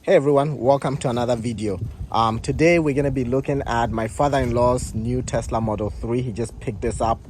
Hey everyone, welcome to another video. Today we're going to be looking at my father-in-law's new Tesla Model 3. He just picked this up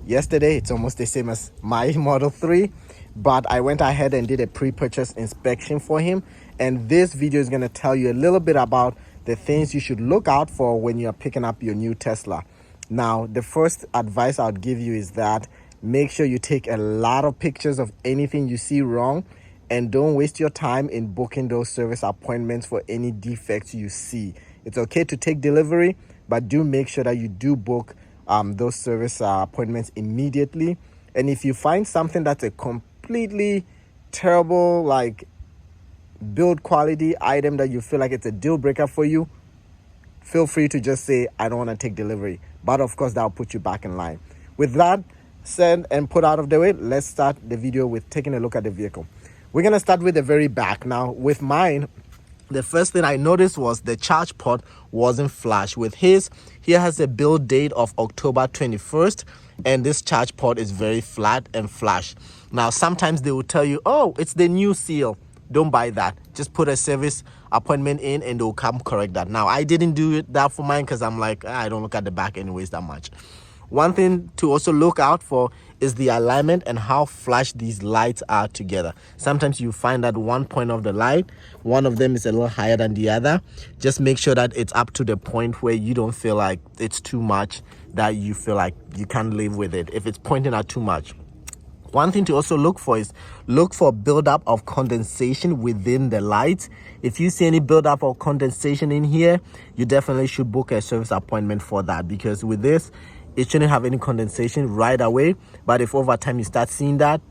yesterday. It's almost the same as my Model 3, but I went ahead and did a pre-purchase inspection for him, and this video is going to tell you a little bit about the things you should look out for when you're picking up your new Tesla. Now, the first advice I would give you is that make sure you take a lot of pictures of anything you see wrong, and don't waste your time in booking those service appointments for any defects you see. It's okay to take delivery, but do make sure that you do book those service appointments immediately. And if you find something that's a completely terrible, like build quality item that you feel like it's a deal breaker for you, feel free to just say, I don't want to take delivery. But of course, that'll put you back in line. With that said and put out of the way, let's start the video with taking a look at the vehicle. We're going to start with the very back. Now, with mine, the first thing I noticed was the charge port wasn't flash. With his, here has a build date of October 21st, and this charge port is very flat and flash. Now, sometimes they will tell you, oh, it's the new seal. Don't buy that. Just put a service appointment in and they'll come correct that. Now, I didn't do that for mine because I'm like, I don't look at the back anyways that much. One thing to also look out for is the alignment and how flash these lights are together. Sometimes you find that one point of the light, one of them is a little higher than the other. Just make sure that it's up to the point where you don't feel like it's too much, that you feel like you can't live with it if it's pointing out too much. One thing to also look for is look for buildup of condensation within the lights. If you see any buildup of condensation in here, you definitely should book a service appointment for that, because with this, it shouldn't have any condensation right away, but if over time you start seeing that,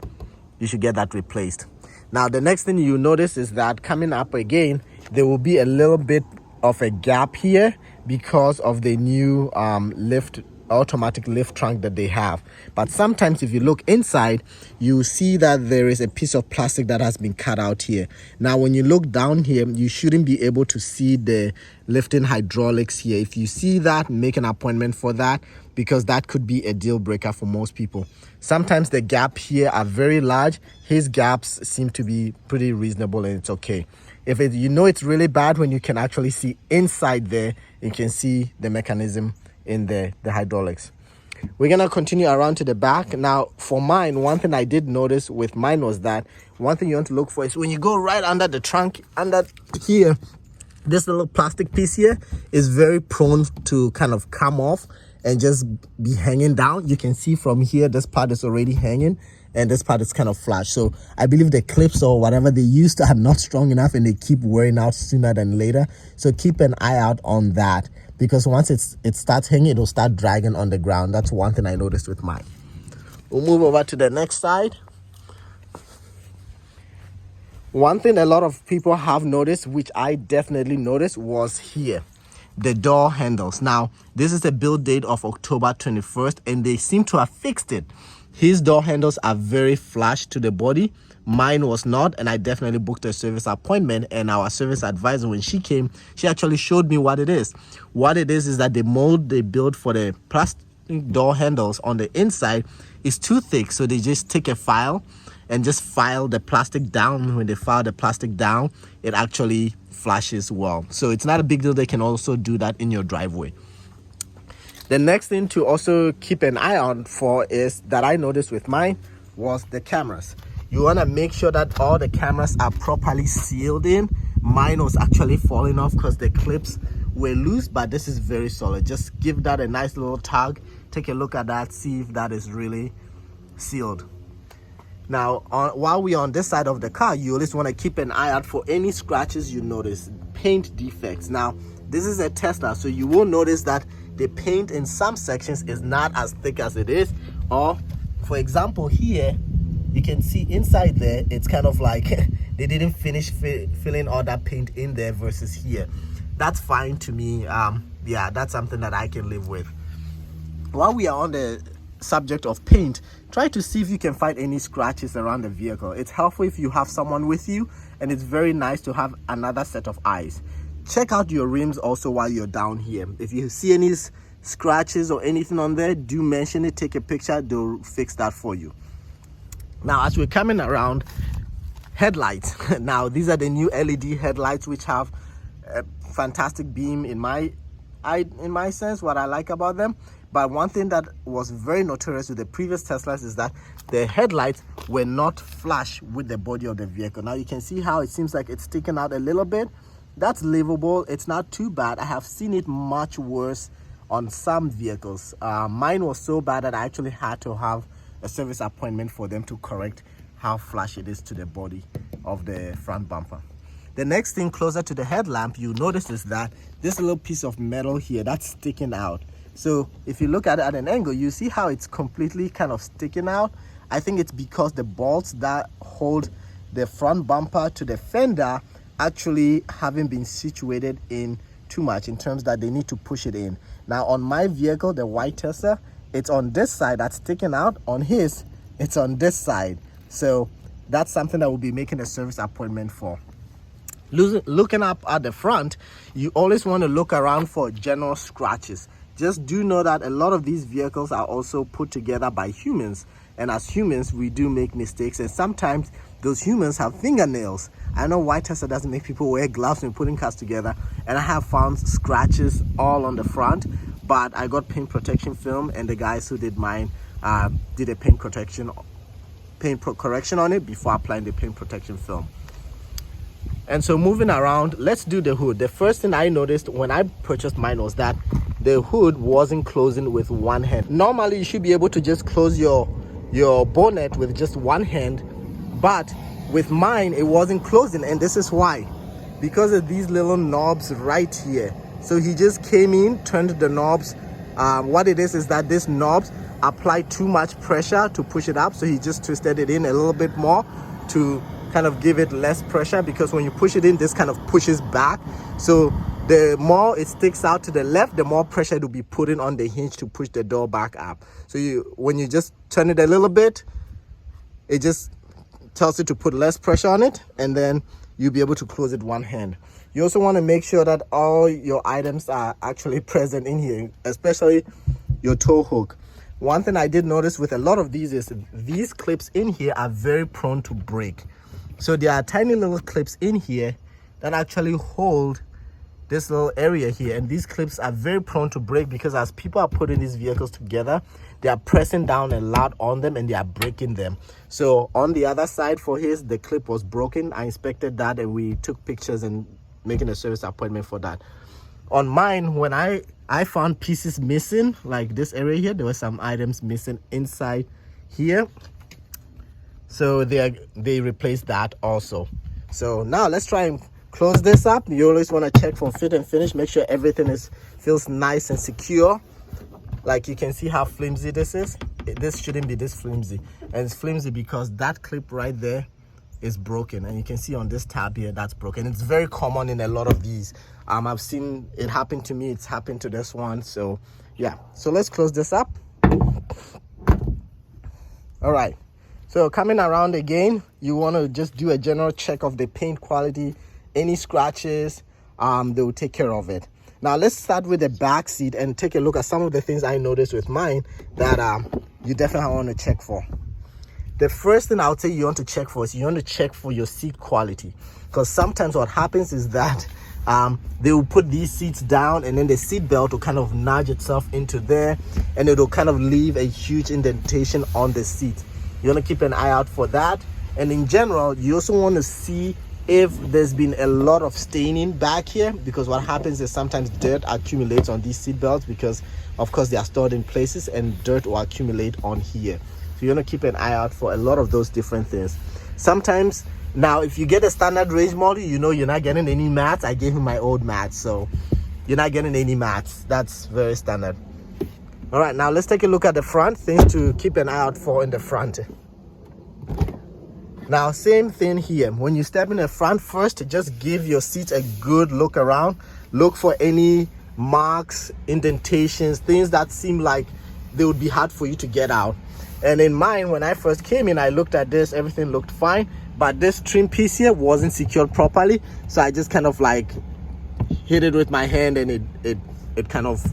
you should get that replaced. Now, the next thing you notice is that coming up again, there will be a little bit of a gap here because of the new automatic lift trunk that they have. But sometimes if you look inside, you see that there is a piece of plastic that has been cut out here. Now, when you look down here, you shouldn't be able to see the lifting hydraulics here. If you see that, make an appointment for that, because that could be a deal breaker for most people. Sometimes the gaps here are very large. His gaps seem to be pretty reasonable, and it's okay. If you know it's really bad when you can actually see inside there, you can see the mechanism in the hydraulics. We're gonna continue around to the back. Now, for mine, one thing I did notice with mine was that one thing you want to look for is when you go right under the trunk, under here, this little plastic piece here is very prone to kind of come off and just be hanging down. You can see from here, this part is already hanging and this part is kind of flash. So I believe the clips or whatever they used are not strong enough and they keep wearing out sooner than later. So keep an eye out on that, because once it starts hanging, it'll start dragging on the ground. That's one thing I noticed with mine. We'll move over to the next side. One thing a lot of people have noticed, which I definitely noticed, was here, the door handles. Now, this is a build date of October 21st, and they seem to have fixed it. His door handles are very flush to the body. Mine was not, and I definitely booked a service appointment, and our service advisor, when she came, she actually showed me what it is. What it is that the mold they built for the plastic door handles on the inside is too thick, so they just take a file and just file the plastic down. When they file the plastic down, it actually flashes well. So it's not a big deal. They can also do that in your driveway. The next thing to also keep an eye on for is that I noticed with mine was the cameras. You want to make sure that all the cameras are properly sealed in. Mine was actually falling off because the clips were loose, but this is very solid. Just give that a nice little tug. Take a look at that, see if that is really sealed. Now, while we're on this side of the car, you always want to keep an eye out for any scratches you notice, paint defects. Now, this is a Tesla, so you will notice that the paint in some sections is not as thick as it is. Or, for example, here, you can see inside there, it's kind of like they didn't finish filling all that paint in there versus here. That's fine to me. Yeah, that's something that I can live with. While we are on the subject of paint, try to see if you can find any scratches around the vehicle. It's helpful if you have someone with you, and it's very nice to have another set of eyes. Check out your rims also while you're down here. If you see any scratches or anything on there, do mention it, take a picture, they'll fix that for you. Now, as we're coming around, headlights. Now these are the new LED headlights, which have a fantastic beam in my sense, what I like about them. But one thing that was very notorious with the previous Teslas is that the headlights were not flush with the body of the vehicle. Now you can see how it seems like it's sticking out a little bit. That's livable. It's not too bad. I have seen it much worse on some vehicles. Mine was so bad that I actually had to have a service appointment for them to correct how flush it is to the body of the front bumper. The next thing closer to the headlamp you notice is that this little piece of metal here that's sticking out. So if you look at it at an angle, you see how it's completely kind of sticking out. I think it's because the bolts that hold the front bumper to the fender actually haven't been situated in too much, in terms that they need to push it in. Now on my vehicle, the white Tesla, it's on this side that's sticking out. On his, it's on this side. So that's something that we'll be making a service appointment for. Looking up at the front, you always want to look around for general scratches. Just do know that a lot of these vehicles are also put together by humans, and as humans we do make mistakes, and sometimes those humans have fingernails. I know white Tesla doesn't make people wear gloves when putting cars together, and I have found scratches all on the front, but I got paint protection film, and the guys who did mine did a paint correction on it before applying the paint protection film. And so moving around, let's do the hood. The first thing I noticed when I purchased mine was that the hood wasn't closing with one hand. Normally you should be able to just close your bonnet with just one hand, but with mine it wasn't closing, and this is why. Because of these little knobs right here. So he just came in, turned the knobs. What it is that these knobs apply too much pressure to push it up, so he just twisted it in a little bit more to kind of give it less pressure, because when you push it in, this kind of pushes back. So the more it sticks out to the left, the more pressure it will be putting on the hinge to push the door back up. So when you just turn it a little bit, it just tells you to put less pressure on it, and then you'll be able to close it one hand. You also want to make sure that all your items are actually present in here, especially your tow hook. One thing I did notice with a lot of these is these clips in here are very prone to break. So there are tiny little clips in here that actually hold this little area here, and these clips are very prone to break because as people are putting these vehicles together, they are pressing down a lot on them and they are breaking them. So on the other side for his, the clip was broken. I inspected that and we took pictures and making a service appointment for that. On mine, when I found pieces missing, like this area here, there were some items missing inside here, so they replaced that also. So now let's try and close this up. You always want to check for fit and finish, make sure everything feels nice and secure. Like you can see how flimsy this is. This shouldn't be this flimsy, and it's flimsy because that clip right there is broken, and you can see on this tab here that's broken. It's very common in a lot of these. I've seen it happen to me, it's happened to this one. So yeah, so let's close this up. All right, so coming around again, you want to just do a general check of the paint quality. Any scratches, they will take care of it. Now let's start with the back seat and take a look at some of the things I noticed with mine that you definitely want to check for. The first thing I would say you want to check for is you want to check for your seat quality, because sometimes what happens is that they will put these seats down and then the seat belt will kind of nudge itself into there and it will kind of leave a huge indentation on the seat. You want to keep an eye out for that. And in general, you also want to see if there's been a lot of staining back here, because what happens is sometimes dirt accumulates on these seat belts because of course they are stored in places and dirt will accumulate on here. So you want to keep an eye out for a lot of those different things. Sometimes, now if you get a standard range model, you know you're not getting any mats. I gave him my old mats, so you're not getting any mats. That's very standard. All right, now let's take a look at the front, things to keep an eye out for in the front. Now same thing here, when you step in the front, first just give your seat a good look around. Look for any marks, indentations, things that seem like they would be hard for you to get out. And in mine, when I first came in, I looked at this, everything looked fine, but this trim piece here wasn't secured properly, so I just kind of like hit it with my hand and it kind of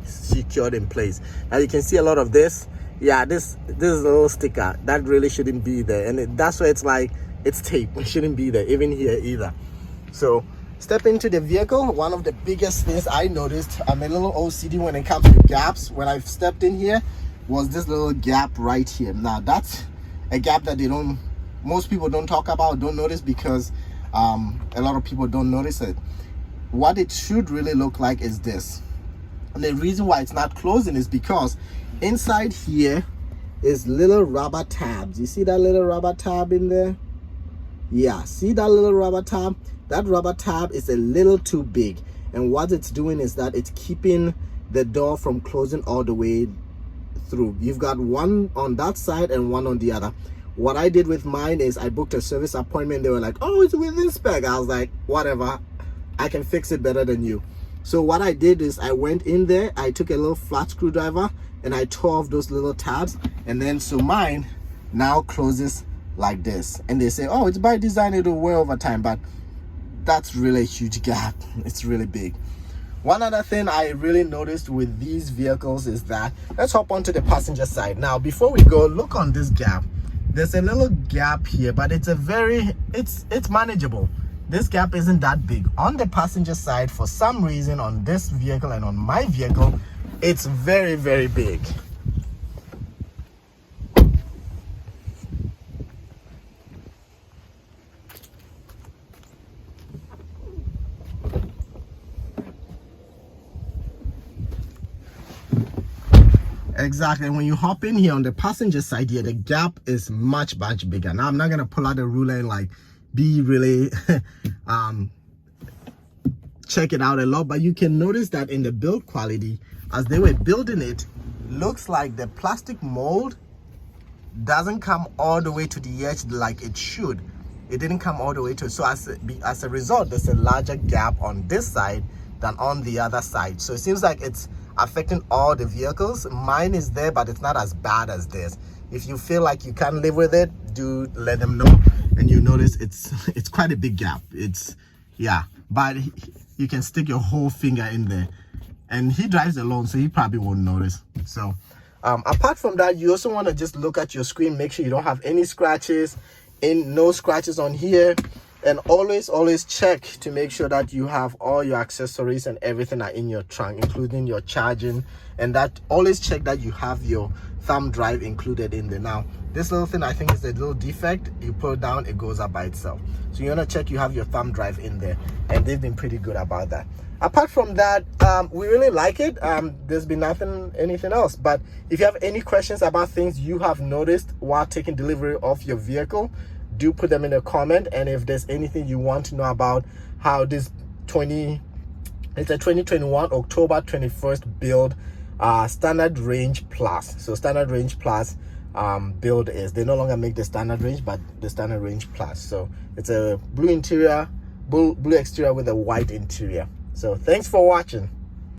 secured in place. Now you can see a lot of this. Yeah, this is a little sticker that really shouldn't be there, and that's where it's like it's tape. It shouldn't be there, even here either. So step into the vehicle. One of the biggest things I noticed, I'm a little OCD when it comes to gaps. When I've stepped in here was this little gap right here. Now that's a gap that most people don't talk about, don't notice, because a lot of people don't notice it. What it should really look like is this. And the reason why it's not closing is because inside here is little rubber tabs. You see that little rubber tab in there? Yeah, see that little rubber tab? That rubber tab is a little too big, and what it's doing is that it's keeping the door from closing all the way through. You've got one on that side and one on the other. What I did with mine is I booked a service appointment. They were like, oh, it's within spec. I was like, whatever, I can fix it better than you. So what I did is I went in there, I took a little flat screwdriver and I tore off those little tabs, and then so mine now closes like this. And they say, oh, it's by design, it'll wear over time, but that's really a huge gap. It's really big. One other thing I really noticed with these vehicles is that, let's hop onto the passenger side. Now, before we go, look on this gap. There's a little gap here, but it's manageable. This gap isn't that big. On the passenger side, for some reason, on this vehicle and on my vehicle, it's very, very big. Exactly. When you hop in here on the passenger side here, the gap is much bigger. Now I'm not gonna pull out a ruler and like be really check it out a lot, but you can notice that in the build quality, as they were building it, looks like the plastic mold doesn't come all the way to the edge like it should. It didn't come all the way to it. So as a result, there's a larger gap on this side than on the other side. So it seems like it's affecting all the vehicles. Mine is there, but it's not as bad as this. If you feel like you can't live with it, do let them know. And you notice it's quite a big gap. Yeah, but you can stick your whole finger in there, and he drives alone, so he probably won't notice. So apart from that, you also want to just look at your screen, make sure you don't have any scratches, no scratches on here, and always check to make sure that you have all your accessories and everything are in your trunk, including your charging, and that always check that you have your thumb drive included in there. Now this little thing, I think, is a little defect. You pull it down, it goes up by itself. So you want to check you have your thumb drive in there, and they've been pretty good about that. Apart from that, we really like it. There's been anything else, but if you have any questions about things you have noticed while taking delivery of your vehicle, do put them in a comment. And if there's anything you want to know about how this it's a 2021 October 21st build, standard range plus. So standard range plus build is, they no longer make the standard range, but the standard range plus. So it's a blue exterior with a white interior. So thanks for watching.